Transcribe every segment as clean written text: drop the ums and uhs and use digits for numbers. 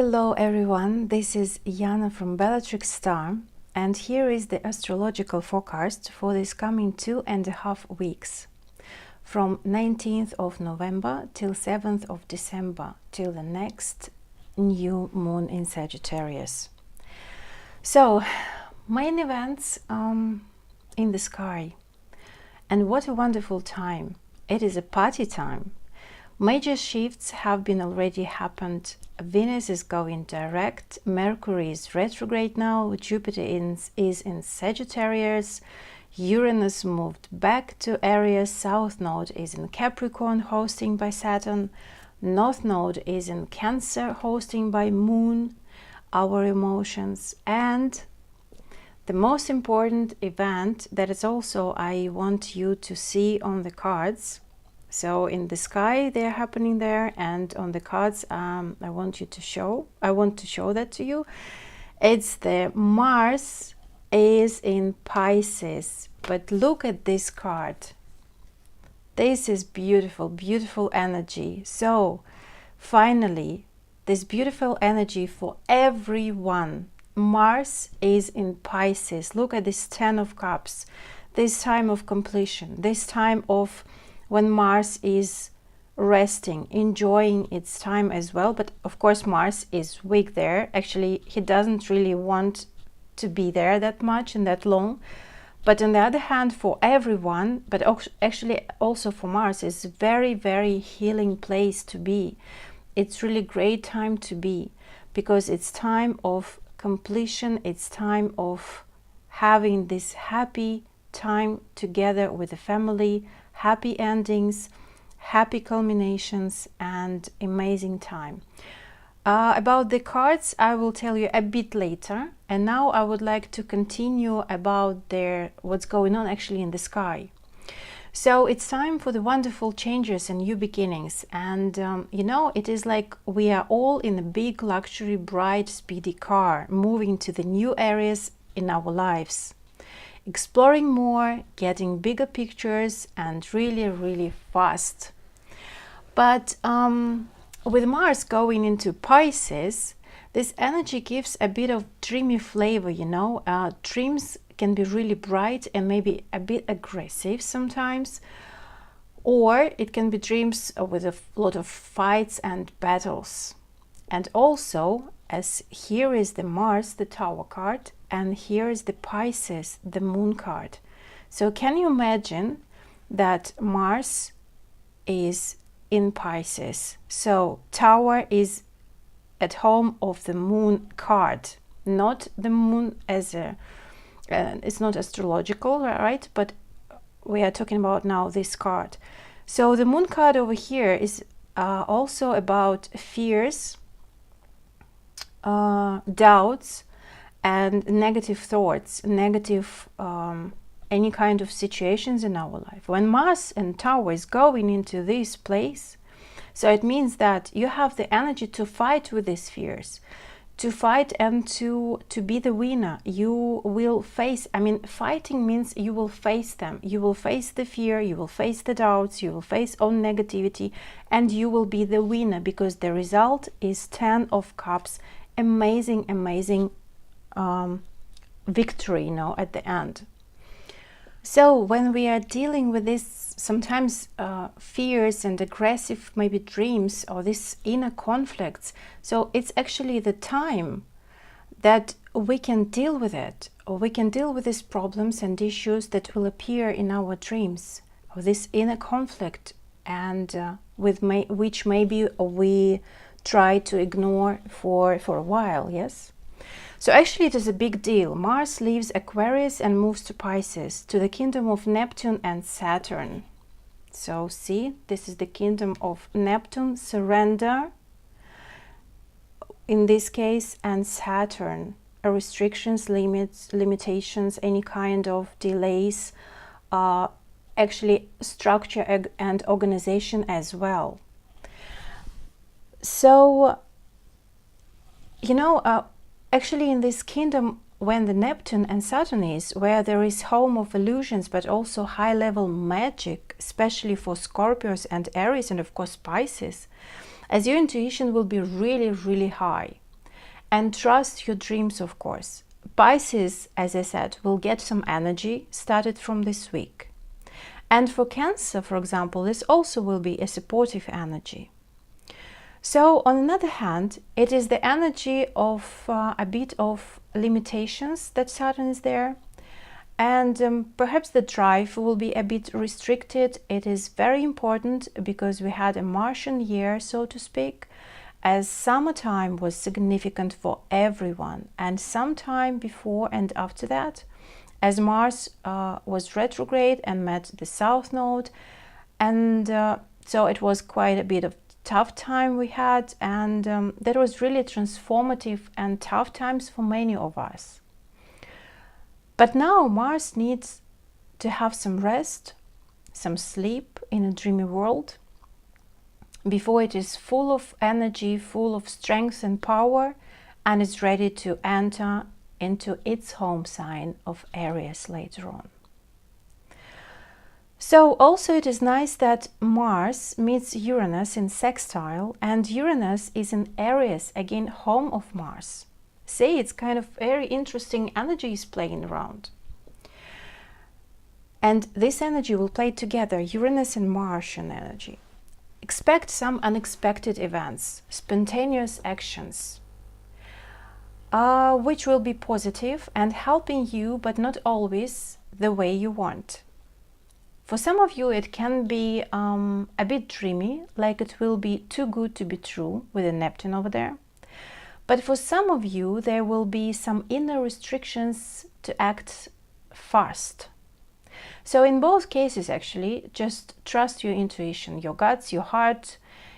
Hello everyone, this is Yana from Bellatrix Star, and here is the astrological forecast for this coming 2.5 weeks from 19th of November till 7th of December till the next new moon in Sagittarius. So, main events in the sky, and what a wonderful time. It is a party time. Major shifts have been already happened. Venus is going direct, Mercury is retrograde now, Jupiter is in Sagittarius, Uranus moved back to Aries, South Node is in Capricorn, hosting by Saturn, North Node is in Cancer, hosting by Moon, our emotions, and the most important event that is also I want you to see on the cards. So in the sky they're happening there, and on the cards I want to show that to you. It's the Mars is in Pisces, but look at this card. This is beautiful, beautiful energy. So finally, this beautiful energy for everyone. Mars is in Pisces. Look at this 10 of Cups, this time of completion, this time of when Mars is resting, enjoying its time as well. But of course Mars is weak there. Actually, he doesn't really want to be there that much and that long. But on the other hand, for everyone, but actually also for Mars, is a very, very healing place to be. It's really great time to be, because it's time of completion. It's time of having this happy time together with the family, happy endings, happy culminations, and amazing time. About the cards I will tell you a bit later, and now I would like to continue about what's going on actually in the sky. So it's time for the wonderful changes and new beginnings, and you know, it is like we are all in a big luxury bright speedy car moving to the new areas in our lives, exploring more, getting bigger pictures, and really, really fast. But with Mars going into Pisces, this energy gives a bit of dreamy flavor, you know. Dreams can be really bright and maybe a bit aggressive sometimes, or it can be dreams with a lot of fights and battles. And also, as here is the Mars, the Tower card, and here is the Pisces, the Moon card. So can you imagine that Mars is in Pisces? So Tower is at home of the Moon card, not the Moon as a it's not astrological, right? But we are talking about now this card. So the Moon card over here is also about fears, doubts, and negative thoughts, negative any kind of situations in our life. When Mars and Tower is going into this place, so it means that you have the energy to fight with these fears, to fight and to be the winner. You will face, I mean, fighting means you will face them. You will face the fear, you will face the doubts, you will face own negativity, and you will be the winner, because the result is 10 of Cups. Amazing, amazing victory, you know, at the end. So when we are dealing with this sometimes fears and aggressive maybe dreams or this inner conflicts, so it's actually the time that we can deal with it, or we can deal with these problems and issues that will appear in our dreams, or this inner conflict, and which maybe we try to ignore for a while. Yes. So actually it is a big deal. Mars leaves Aquarius and moves to Pisces, to the kingdom of Neptune and Saturn. So see, this is the kingdom of Neptune, surrender in this case, and Saturn, restrictions, limits, limitations, any kind of delays, actually structure and organization as well. So, you know, actually in this kingdom, when the Neptune and Saturn is, where there is home of illusions, but also high-level magic, especially for Scorpios and Aries, and of course Pisces, as your intuition will be really, really high. and trust your dreams, of course. Pisces, as I said, will get some energy started from this week. And for Cancer, for example, this also will be a supportive energy. So on the other hand, it is the energy of a bit of limitations that Saturn is there. And perhaps the drive will be a bit restricted. It is very important because we had a Martian year, so to speak, as summertime was significant for everyone. And sometime before and after that, as Mars was retrograde and met the South Node. And so it was quite a bit of tough time we had, and that was really transformative and tough times for many of us. But now Mars needs to have some rest, some sleep in a dreamy world, before it is full of energy, full of strength and power, and is ready to enter into its home sign of Aries later on. So also it is nice that Mars meets Uranus in sextile, and Uranus is in Aries, again home of Mars. See, it's kind of very interesting energies playing around. And this energy will play together, Uranus and Martian energy. Expect some unexpected events, spontaneous actions, which will be positive and helping you, but not always the way you want. For some of you, it can be a bit dreamy, like it will be too good to be true with a Neptune over there. But for some of you, there will be some inner restrictions to act fast. So in both cases, actually, just trust your intuition, your guts, your heart.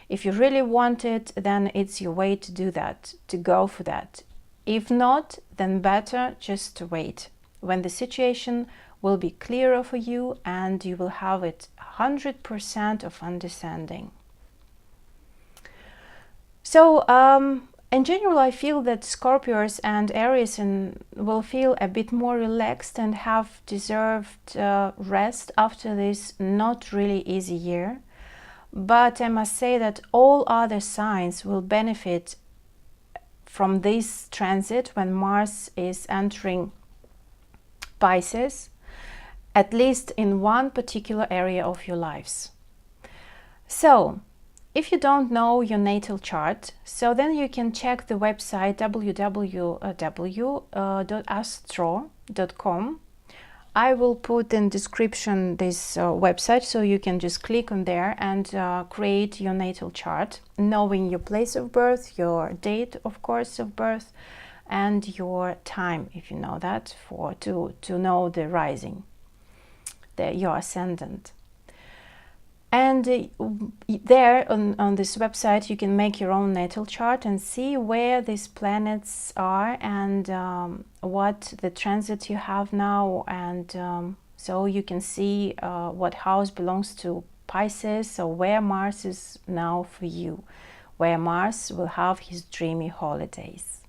If you really want it, then it's your way to do that, to go for that. If not, then better just to wait, when the situation will be clearer for you and you will have it 100% of understanding. So in general, I feel that Scorpios and Aries will feel a bit more relaxed and have deserved rest after this not really easy year. But I must say that all other signs will benefit from this transit when Mars is entering Pisces, at least in one particular area of your lives. So, if you don't know your natal chart, so then you can check the website www.astro.com. I will put in description this website, so you can just click on there and create your natal chart, knowing your place of birth, your date, of course, of birth, and your time, if you know that, to know the rising, your ascendant. And there on this website you can make your own natal chart and see where these planets are and what the transit you have now, and so you can see what house belongs to Pisces, so where Mars is now for you, where Mars will have his dreamy holidays.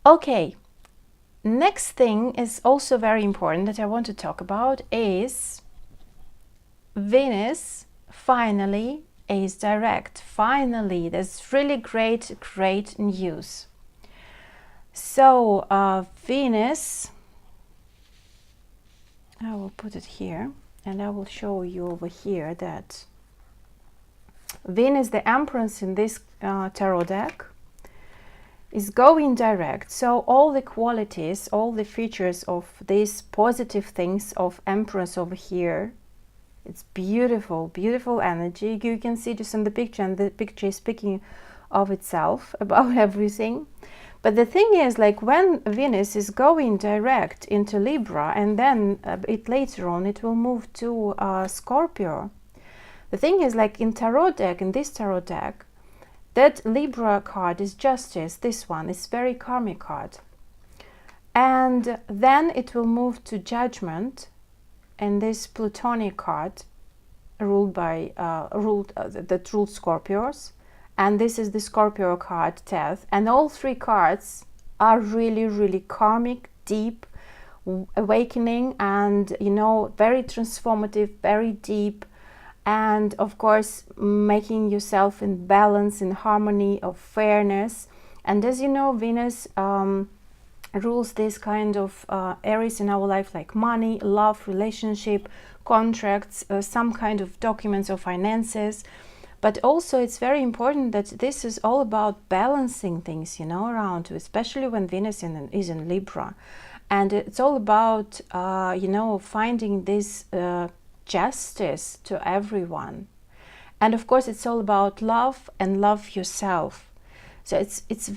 Okay, next thing is also very important that I want to talk about is Venus finally is direct. Finally, that's really great news. So Venus, I will put it here and I will show you over here that Venus, the Empress in this tarot deck, is going direct. So all the qualities, all the features of these positive things of Empress over here, it's beautiful energy. You can see just in the picture, and the picture is speaking of itself about everything. But the thing is, like, when Venus is going direct into Libra, and then later on it will move to Scorpio. The thing is, like, in this tarot deck, that Libra card is Justice. This one is very karmic card. And then it will move to Judgment, and this Plutonic card that ruled Scorpios, and this is the Scorpio card, Death. And all three cards are really karmic, deep, awakening, and very transformative, very deep, and of course making yourself in balance, in harmony, of fairness. And as you know, Venus rules this kind of areas in our life, like money, love, relationship, contracts, some kind of documents or finances. But also it's very important that this is all about balancing things, you know, around you, especially when Venus is in Libra. And it's all about, you know, finding this justice to everyone. And of course, it's all about love and love yourself. So it's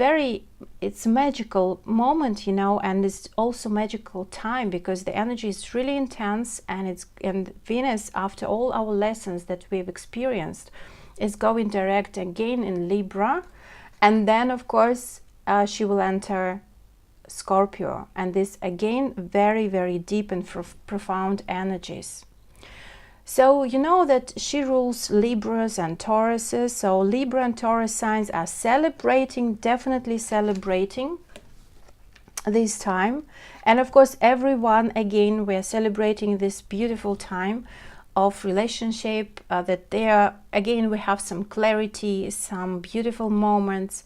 a magical moment, you know, and it's also magical time because the energy is really intense, and Venus, after all our lessons that we've experienced, is going direct again in Libra, and then of course she will enter Scorpio, and this again very, very deep and profound energies. So you know that she rules Libras and Tauruses. So Libra and Taurus signs are celebrating, definitely celebrating this time. And of course, everyone, again, we are celebrating this beautiful time of relationship, that there, again, we have some clarity, some beautiful moments.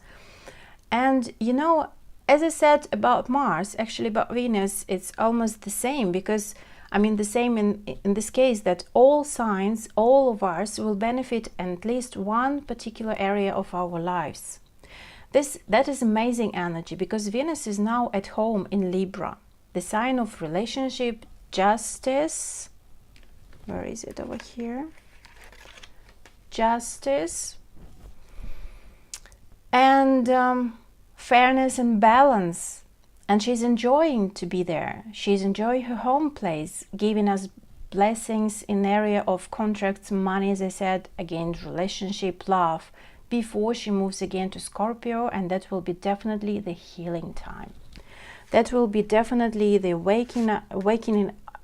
And, you know, as I said about Mars, actually about Venus, it's almost the same, because I mean, the same in this case, that all signs, all of us will benefit in at least one particular area of our lives. That is amazing energy, because Venus is now at home in Libra, the sign of relationship, justice. Where is it over here? Justice and fairness and balance. And she's enjoying to be there. She's enjoying her home place, giving us blessings in area of contracts, money, as I said, again, relationship, love, before she moves again to Scorpio, and that will be definitely the healing time. That will be definitely the waking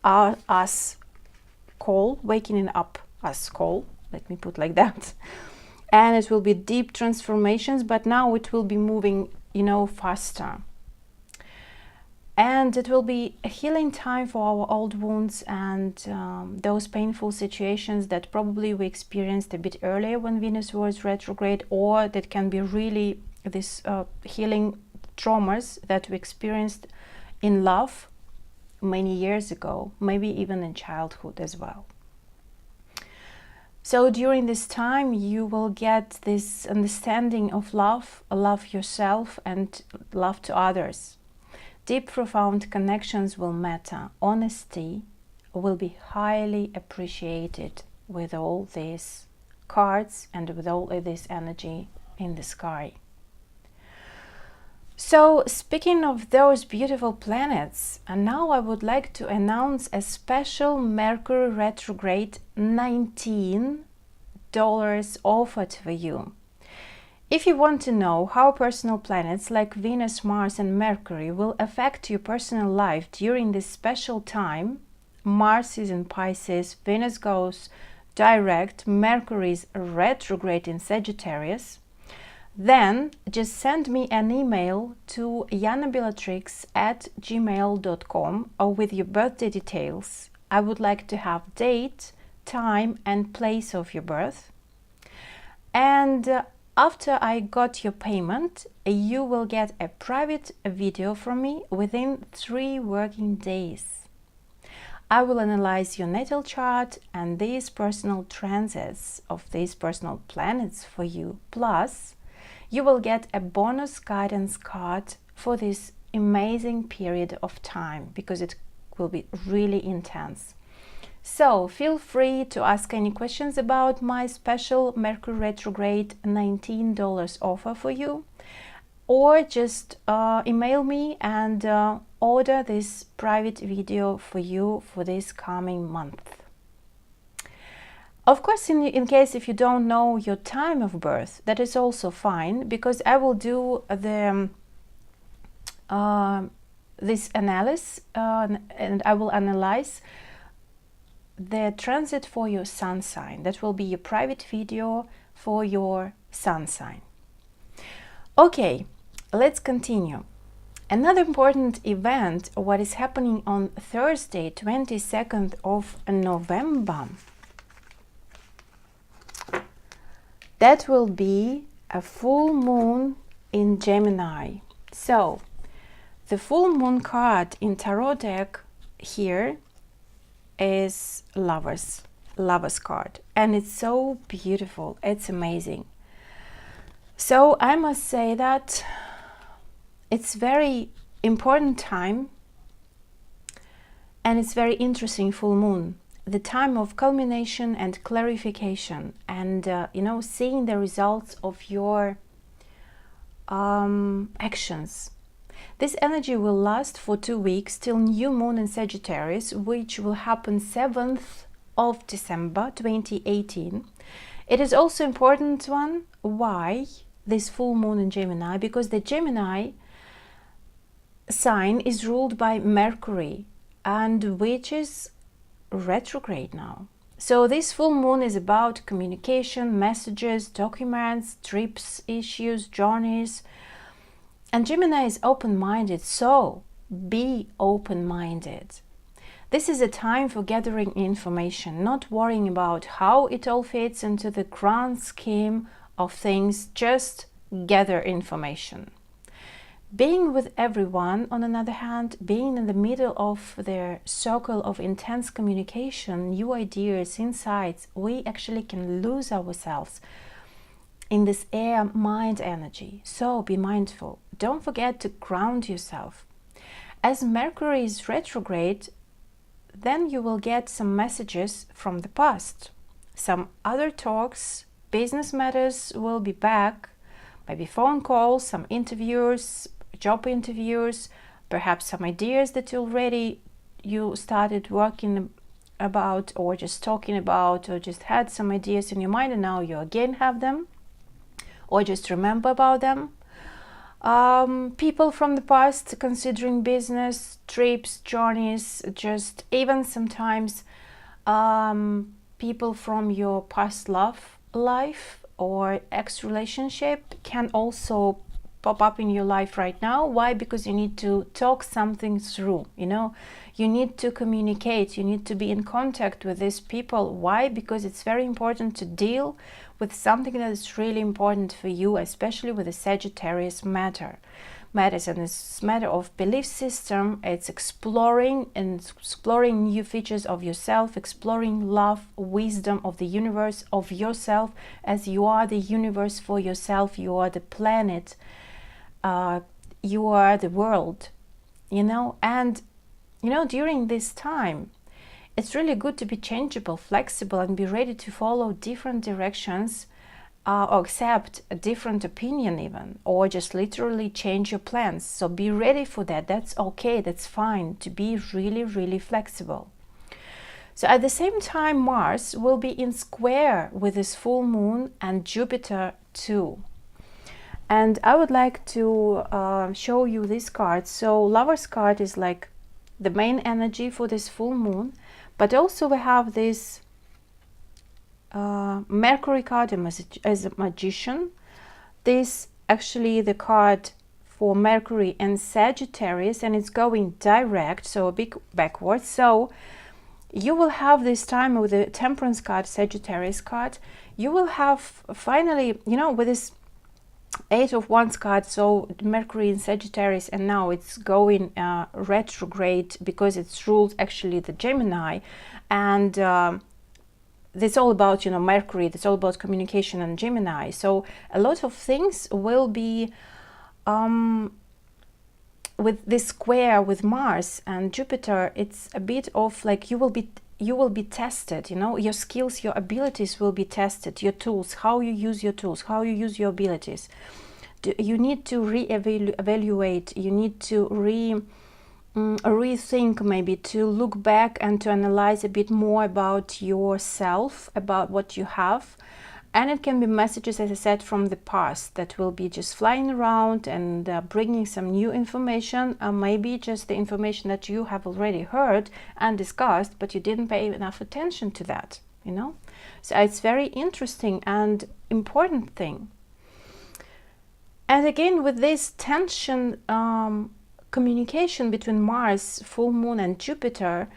up us call, let me put like that. And it will be deep transformations, but now it will be moving, you know, faster. And it will be a healing time for our old wounds and those painful situations that probably we experienced a bit earlier when Venus was retrograde, or that can be really this healing traumas that we experienced in love many years ago, maybe even in childhood as well. So during this time, you will get this understanding of love yourself and love to others. Deep, profound connections will matter. Honesty will be highly appreciated with all these cards and with all of this energy in the sky. So, speaking of those beautiful planets, and now I would like to announce a special Mercury retrograde $19 offered for you. If you want to know how personal planets like Venus, Mars and Mercury will affect your personal life during this special time, Mars is in Pisces, Venus goes direct, Mercury is retrograde in Sagittarius, then just send me an email to janabellatrix@gmail.com or with your birthday details. I would like to have date, time and place of your birth. And after I got your payment, you will get a private video from me within 3 working days. I will analyze your natal chart and these personal transits of these personal planets for you. Plus, you will get a bonus guidance card for this amazing period of time, because it will be really intense. So feel free to ask any questions about my special Mercury retrograde $19 offer for you, or just email me and order this private video for you for this coming month. Of course, in case if you don't know your time of birth, that is also fine, because I will do the this analysis and I will analyze the transit for your sun sign. That will be a private video for your sun sign. Okay, let's continue. Another important event, what is happening on Thursday, 22nd of November, that will be a full moon in Gemini. So the full moon card in tarot deck here is lovers card, and it's so beautiful, it's amazing. So I must say that it's very important time, and it's very interesting full moon, the time of culmination and clarification, and you know, seeing the results of your actions. This energy will last for 2 weeks till new moon in Sagittarius, which will happen 7th of December 2018. It is also important one. Why this full moon in Gemini? Because the Gemini sign is ruled by Mercury, and which is retrograde now. So this full moon is about communication, messages, documents, trips, issues, journeys. And Gemini is open-minded, so be open-minded. This is a time for gathering information, not worrying about how it all fits into the grand scheme of things, just gather information. Being with everyone, on the other hand, being in the middle of their circle of intense communication, new ideas, insights, we actually can lose ourselves in this air mind energy. So be mindful. Don't forget to ground yourself. As Mercury is retrograde, then you will get some messages from the past. Some other talks, business matters will be back, maybe phone calls, some interviews, job interviews, perhaps some ideas that you started working about, or just talking about, or just had some ideas in your mind and now you again have them, or just remember about them. People from the past considering business, trips, journeys, just even sometimes people from your past life or ex-relationship can also pop up in your life right now. Why? Because you need to talk something through, you know, you need to communicate, you need to be in contact with these people. Why? Because it's very important to deal with something that is really important for you, especially with the Sagittarius matters, and this matter of belief system. It's exploring new features of yourself, exploring love, wisdom of the universe, of yourself, as you are the universe for yourself, you are the planet, you are the world, you know. And you know, during this time it's really good to be changeable, flexible, and be ready to follow different directions, or accept a different opinion even, or just literally change your plans. So be ready for that. That's okay, that's fine to be really, really flexible. So at the same time, Mars will be in square with this full moon and Jupiter too. And I would like to show you this card. So Lover's card is like the main energy for this full moon, but also we have this Mercury card as a magician. This actually the card for Mercury and Sagittarius, and it's going direct, so a bit backwards. So you will have this time with the Temperance card, Sagittarius card, you will have finally, you know, with this Eight of Wands card, so Mercury in Sagittarius, and now it's going retrograde because it's ruled actually the Gemini, and it's all about, you know, Mercury, it's all about communication and Gemini. So a lot of things will be with this square with Mars and Jupiter. It's a bit of like you will be tested, you know, your skills, your abilities will be tested, your tools, how you use your tools, how you use your abilities. You need to re-evaluate, you need to rethink, maybe to look back and to analyze a bit more about yourself, about what you have. And it can be messages, as I said, from the past that will be just flying around and bringing some new information, maybe just the information that you have already heard and discussed, but you didn't pay enough attention to that, you know. So it's very interesting and important thing. And again, with this tension, communication between Mars, full moon, and Jupiter,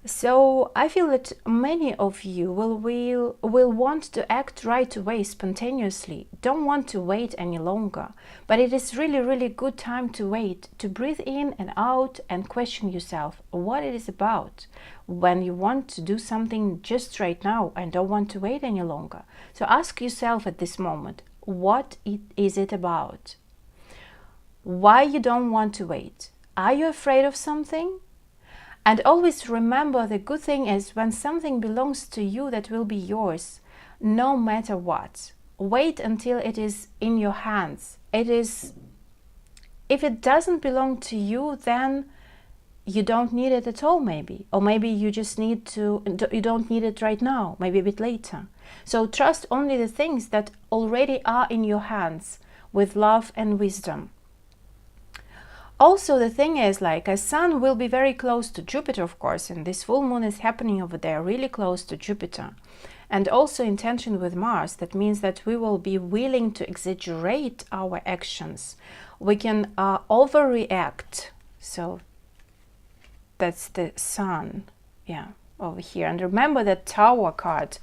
So I feel that many of you will want to act right away, spontaneously, don't want to wait any longer. But it is really good time to wait, to breathe in and out and question yourself what it is about when you want to do something just right now and don't want to wait any longer. So ask yourself at this moment, what is it about? Why you don't want to wait? Are you afraid of something? And always remember, the good thing is when something belongs to you, that will be yours, no matter what. Wait until it is in your hands. If it doesn't belong to you, then you don't need it at all, maybe. Or maybe you just you don't need it right now, maybe a bit later. So trust only the things that already are in your hands with love and wisdom. Also, the thing is, like, a sun will be very close to Jupiter, of course, and this full moon is happening over there, really close to Jupiter. And also in tension with Mars, that means that we will be willing to exaggerate our actions. We can overreact. So that's the sun, yeah, over here. And remember that Tower card,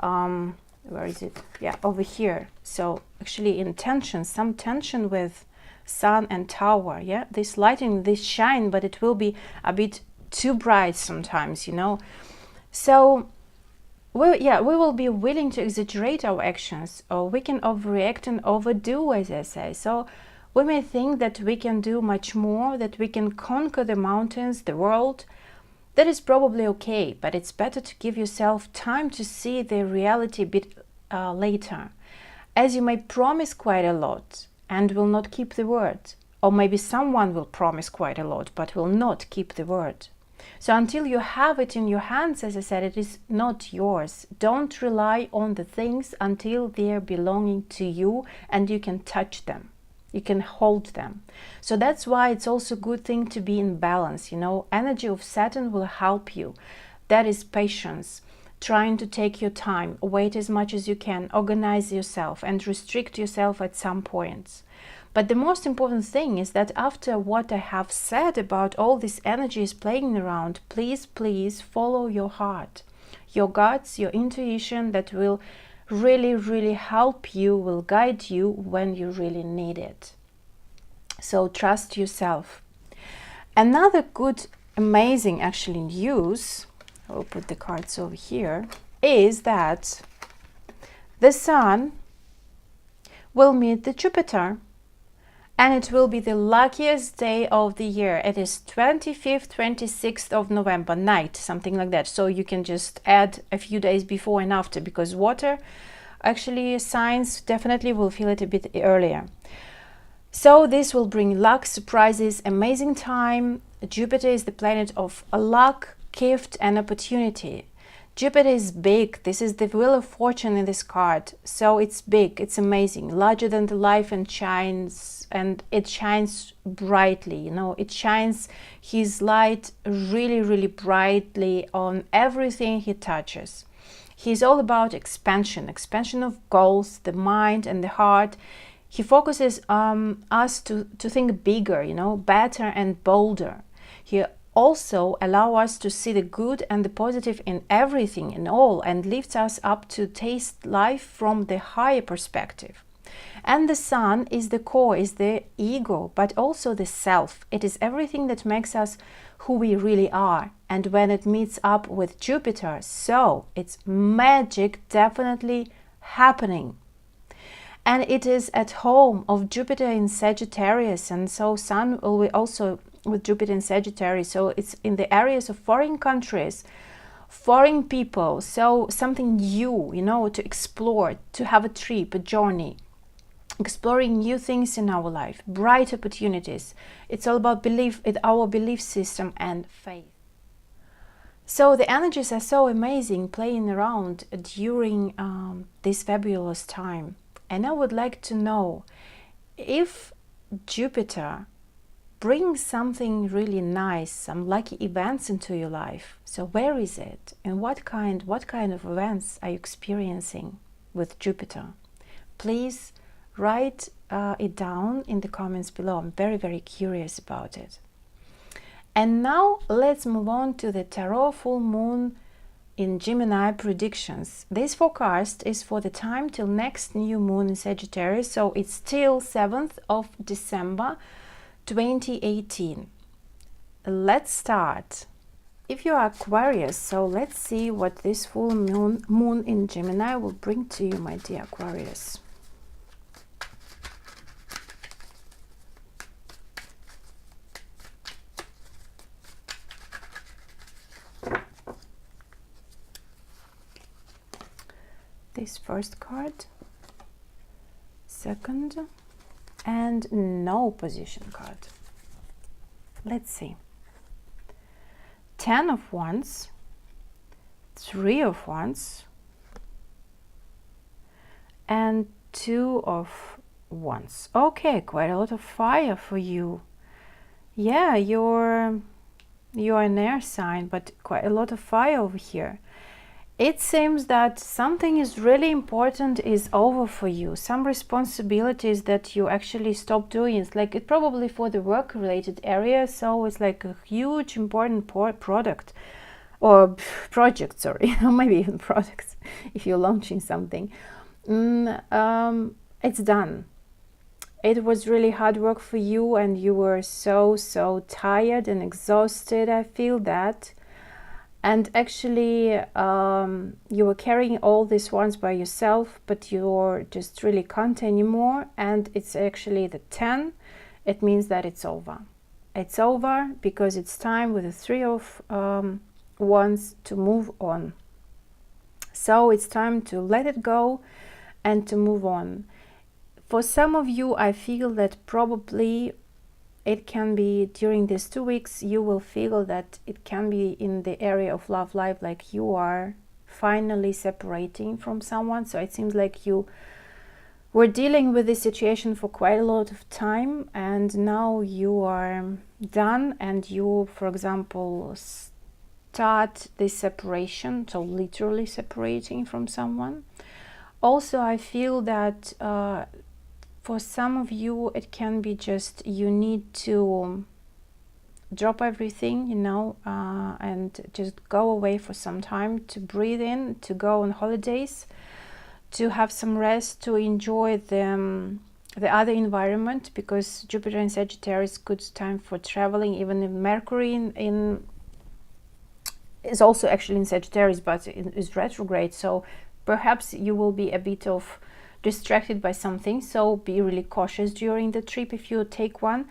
where is it? Yeah, over here. So actually in tension, some tension with Sun and Tower, yeah, this lighting, this shine, but it will be a bit too bright sometimes, you know. So we will be willing to exaggerate our actions, or we can overreact and overdo, as I say. So we may think that we can do much more, that we can conquer the mountains, the world. That is probably okay, but it's better to give yourself time to see the reality a bit later, as you may promise quite a lot and will not keep the word. Or maybe someone will promise quite a lot but will not keep the word. So until you have it in your hands, as I said, it is not yours. Don't rely on the things until they're belonging to you and you can touch them. You can hold them. So that's why it's also a good thing to be in balance, you know. Energy of Saturn will help you. That is patience. Trying to take your time, wait as much as you can, organize yourself and restrict yourself at some points. But the most important thing is that after what I have said about all this energy is playing around, please follow your heart, your guts, your intuition, that will really help you, will guide you when you really need it. So trust yourself. Another good, amazing actually news, I'll put the cards over here, is that the Sun will meet the Jupiter, and it will be the luckiest day of the year. It is 25th, 26th of November night, something like that. So you can just add a few days before and after, because water actually signs definitely will feel it a bit earlier. So this will bring luck, surprises, amazing time. Jupiter is the planet of luck, gift and opportunity. Jupiter is big. This is the wheel of fortune in this card. So it's big, it's amazing, larger than the life, and it shines brightly, you know. It shines his light really brightly on everything he touches. He's all about expansion of goals, the mind and the heart. He focuses us to think bigger, you know, better and bolder. He also allow us to see the good and the positive in everything and all, and lifts us up to taste life from the higher perspective. And the Sun is the core, is the ego, but also the self. It is everything that makes us who we really are. And when it meets up with Jupiter, so it's magic definitely happening. And it is at home of Jupiter in Sagittarius, and so Sun will be also with Jupiter in Sagittarius, so it's in the areas of foreign countries, foreign people, so something new, you know, to explore, to have a trip, a journey, exploring new things in our life, bright opportunities. It's all about belief, our belief system and faith. So the energies are so amazing playing around during this fabulous time. And I would like to know if Jupiter brings something really nice, some lucky events into your life. So where is it, and what kind of events are you experiencing with Jupiter? Please write it down in the comments below. I'm very curious about it. And now let's move on to the tarot full moon in Gemini predictions. This forecast is for the time till next new moon in Sagittarius, so it's till 7th of December 2018. Let's start. If you are Aquarius, so let's see what this full moon in Gemini will bring to you, my dear Aquarius. This first card, second, and no position card. Let's see. 10 of Wands, 3 of Wands, and 2 of Wands. Okay, quite a lot of fire for you. Yeah, you're an air sign, but quite a lot of fire over here. It seems that something is really important is over for you. Some responsibilities that you actually stop doing. It's like it probably for the work related area. So it's like a huge important product or project, sorry, or maybe even products if you're launching something. It's done. It was really hard work for you and you were so tired and exhausted. I feel that. And actually, you were carrying all these ones by yourself, but you're just really can't anymore. And it's actually the 10. It means that it's over. It's over because it's time with the 3 of Wands to move on. So it's time to let it go and to move on. For some of you, I feel that probably it can be during these 2 weeks, you will feel that it can be in the area of love life, like you are finally separating from someone. So it seems like you were dealing with this situation for quite a lot of time and now you are done and you, for example, start this separation, so literally separating from someone. Also, I feel that for some of you, it can be just you need to drop everything, you know, and just go away for some time to breathe in, to go on holidays, to have some rest, to enjoy the other environment, because Jupiter in Sagittarius is good time for traveling. Even if Mercury is also actually in Sagittarius, but is retrograde, so perhaps you will be a bit of distracted by something, so be really cautious during the trip if you take one.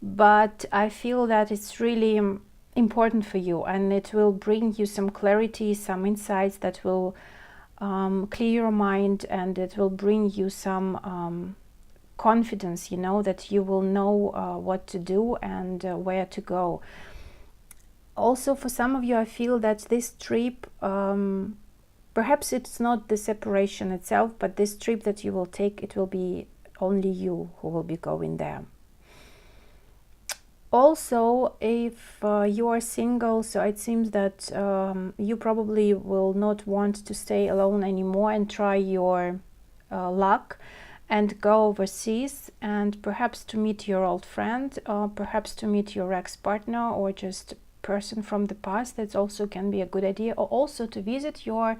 But I feel that it's really important for you and it will bring you some clarity, some insights that will clear your mind, and it will bring you some confidence, you know, that you will know what to do and where to go. Also, for some of you, I feel that this trip, perhaps it's not the separation itself, but this trip that you will take, it will be only you who will be going there. Also, if you are single, so it seems that you probably will not want to stay alone anymore and try your luck and go overseas and perhaps to meet your old friend, or perhaps to meet your ex-partner or just person from the past. That also can be a good idea, or also to visit your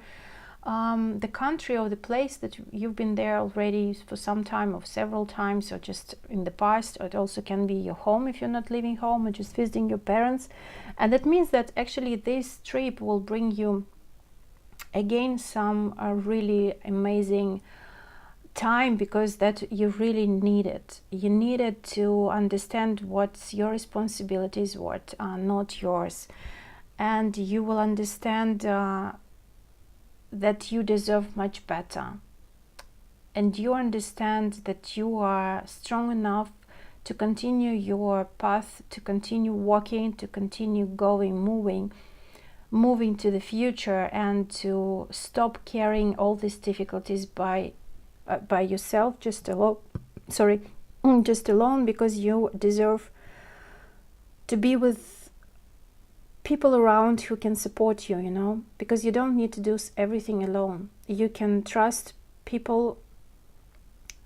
the country or the place that you've been there already for some time or several times, or just in the past. Or it also can be your home if you're not living home, or just visiting your parents. And that means that actually this trip will bring you again some really amazing time, because that you really need it. You need it to understand what's your responsibilities, what are not yours, and you will understand that you deserve much better, and you understand that you are strong enough to continue your path, to continue walking, to continue going, moving to the future, and to stop carrying all these difficulties by yourself, just alone, because you deserve to be with people around who can support you, you know, because you don't need to do everything alone. You can trust people,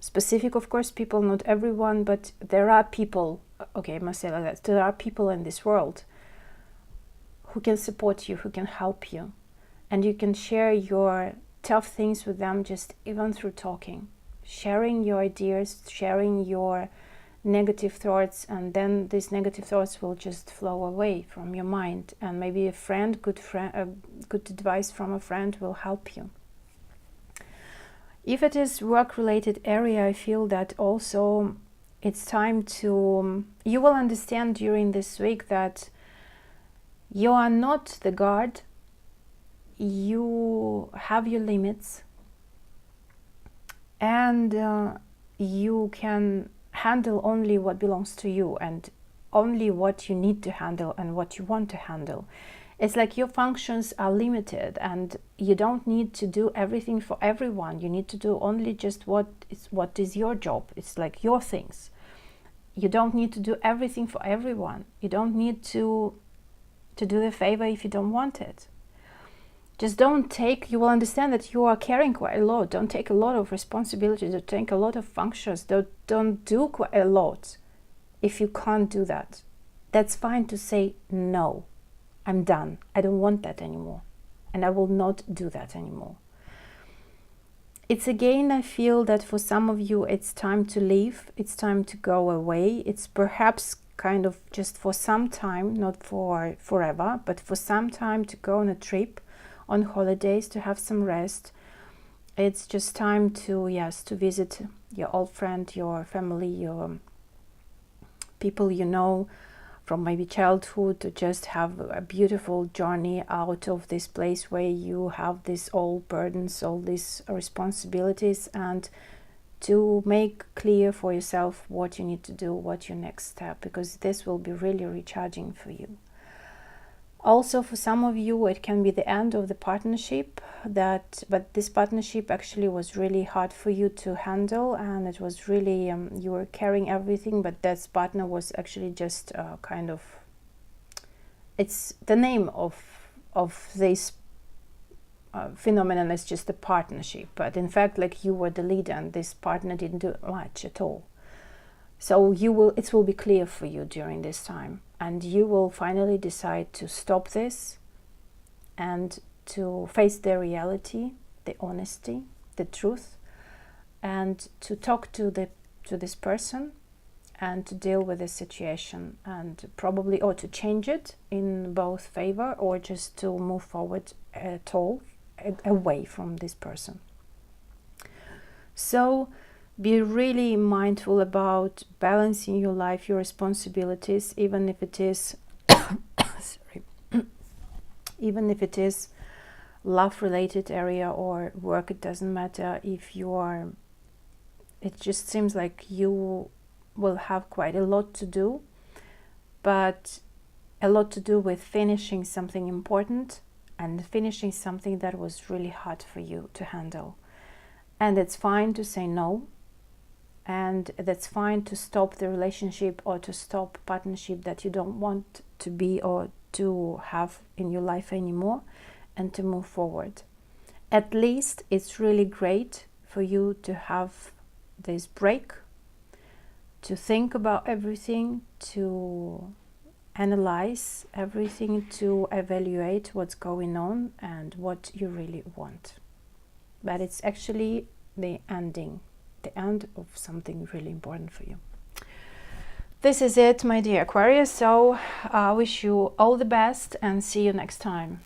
specific, of course, people, not everyone, but there are people, okay, I must say like that, there are people in this world who can support you, who can help you. And you can share your tough things with them just even through talking. Sharing your ideas, sharing your negative thoughts, and then these negative thoughts will just flow away from your mind. And maybe a friend, good advice from a friend will help you. If it is work-related area, I feel that also it's time to, you will understand during this week that you are not the god. You have your limits, and you can handle only what belongs to you and only what you need to handle and what you want to handle. It's like your functions are limited, and you don't need to do everything for everyone. You need to do only just what is your job. It's like your things. You don't need to do everything for everyone. You don't need to do the favor if you don't want it. Just don't take, you will understand that you are carrying quite a lot. Don't take a lot of responsibilities, don't take a lot of functions, don't do quite a lot if you can't do that. That's fine to say, no, I'm done. I don't want that anymore. And I will not do that anymore. It's again, I feel that for some of you, it's time to leave. It's time to go away. It's perhaps kind of just for some time, not for forever, but for some time to go on a trip, on holidays, to have some rest. It's just time to, yes, to visit your old friend, your family, your people you know from maybe childhood, to just have a beautiful journey out of this place where you have these all burdens, all these responsibilities, and to make clear for yourself what you need to do, what's your next step, because this will be really recharging for you. Also, for some of you, it can be the end of the partnership, but this partnership actually was really hard for you to handle, and it was really, you were carrying everything, but that partner was actually just kind of, it's the name of this phenomenon is just a partnership, but in fact, like, you were the leader and this partner didn't do much at all. So it will be clear for you during this time, and you will finally decide to stop this and to face the reality, the honesty, the truth, and to talk to this person and to deal with the situation, and probably, or to change it in both favor, or just to move forward at all away from this person. So be really mindful about balancing your life, your responsibilities, even if it is sorry, even if it is love-related area or work. It doesn't matter if you are. It just seems like you will have quite a lot to do, but a lot to do with finishing something important and finishing something that was really hard for you to handle. And it's fine to say no. And that's fine to stop the relationship or to stop partnership that you don't want to be or to have in your life anymore, and to move forward. At least it's really great for you to have this break, to think about everything, to analyze everything, to evaluate what's going on and what you really want. But it's actually the end of something really important for you. This is it, my dear Aquarius. So I wish you all the best and see you next time.